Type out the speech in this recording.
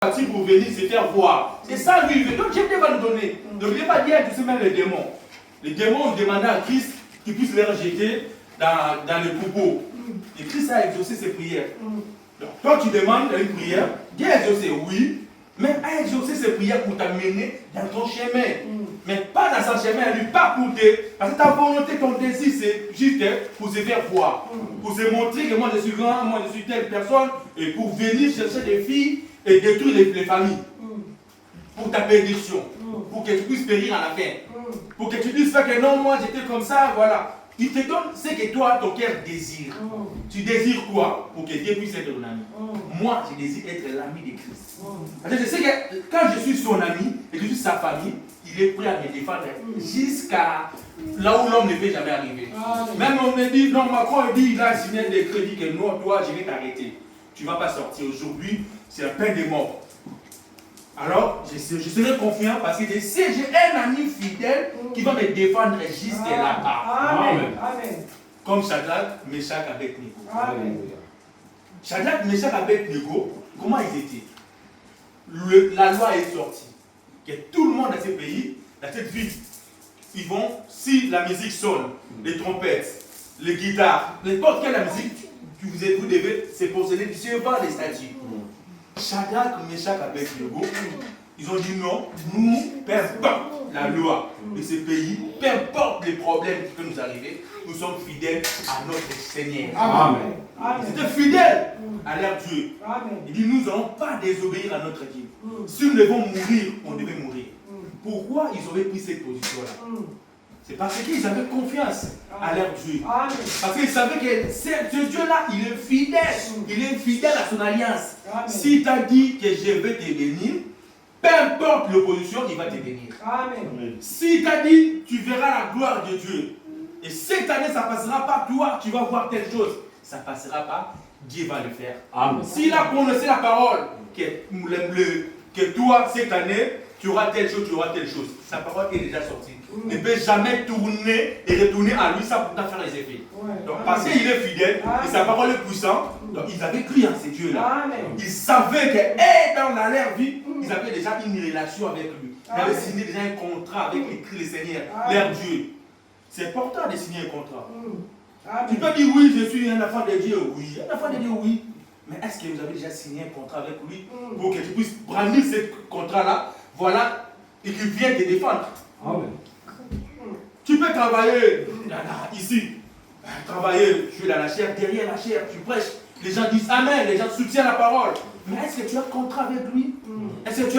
parti pour venir se faire voir. C'est ça lui. Donc Dieu va nous donner. N'oubliez pas d'hier, tu sais même les démons. Les démons ont demandé à Christ qu'il puisse les rejeter dans le troupeau. Et Christ a exaucé ses prières. Donc quand tu demandes une prière, Dieu a exaucé, oui, mais a exaucé ses prières pour t'amener dans ton chemin. Mais pas dans son chemin, lui, pas pour te... Parce que ta volonté, ton désir, c'est juste pour se faire voir. Pour se montrer que moi je suis grand, moi je suis telle personne, et pour venir chercher des filles et détruire les familles. Pour ta bénédiction. Pour que tu puisses périr à la fin. Pour que tu puisses faire que non, moi j'étais comme ça, voilà. Il te donne ce que toi, ton cœur désire. Tu désires quoi pour que Dieu puisse être ton ami? Moi, je désire être l'ami de Christ. Parce que je sais que quand je suis son ami et que je suis sa famille, il est prêt à me défendre jusqu'à là où l'homme ne peut jamais arriver. Même on me dit, non, Macron il dit, il a signé des crédits que non, toi, je vais t'arrêter. Tu ne vas pas sortir. Aujourd'hui, c'est la peine de mort. Alors, je serai confiant parce que je sais, j'ai un ami fidèle qui va me défendre jusqu'à là-bas. Amen. Amen. Comme Shadrach, Meshach, Abednego. Amen. Shadrach, Meshach, Abednego, comment ils étaient? La loi est sortie. Que tout le monde dans ce pays, dans cette ville, ils vont, si la musique sonne, les trompettes, les guitares, n'importe quelle musique, vous devez se posséder devant les statues. Shadrach, Meshach, Abednego, ils ont dit non, nous, peu importe la loi de ce pays, peu importe les problèmes qui peuvent nous arriver, nous sommes fidèles à notre Seigneur. Amen. C'était fidèle à leur Dieu. Amen. Il dit, nous n'allons pas désobéir à notre Dieu. Si nous devons mourir, on devait mourir. Pourquoi ils auraient pris cette position-là? C'est parce qu'ils avaient confiance à leur Dieu. Amen. Parce qu'ils savaient que ce Dieu-là, il est fidèle. Il est fidèle à son alliance. Amen. S'il t'a dit que je vais te bénir, peu importe l'opposition, il va te bénir. Amen. S'il t'a dit, tu verras la gloire de Dieu. Et cette année, ça ne passera pas, toi, tu vas voir telle chose. Ça ne passera pas, Dieu va le faire. Amen. S'il a prononcé la parole, que toi, cette année, tu auras telle chose, tu auras telle chose. Sa parole est déjà sortie. Ne peut jamais tourner et retourner à lui, ça pour faire les effets. Donc, parce qu'il est fidèle et sa parole est puissante, donc ils avaient cru en ces dieux-là. Ils savaient que dans leur vie, ils avaient déjà une relation avec lui. Ils avaient signé déjà un contrat avec les Seigneurs, leur Dieu. C'est important de signer un contrat. Tu peux dire oui, je suis un enfant de Dieu, oui. Un enfant de Dieu, oui. Mais est-ce que vous avez déjà signé un contrat avec lui pour que tu puisses brandir ce contrat-là, voilà, et qu'il vienne te défendre? Amen. Tu peux travailler ici, travailler, je suis dans la chair, derrière la chair, tu prêches. Les gens disent Amen, les gens soutiennent la parole. Mais est-ce que tu as un contrat avec lui? Est-ce que tu as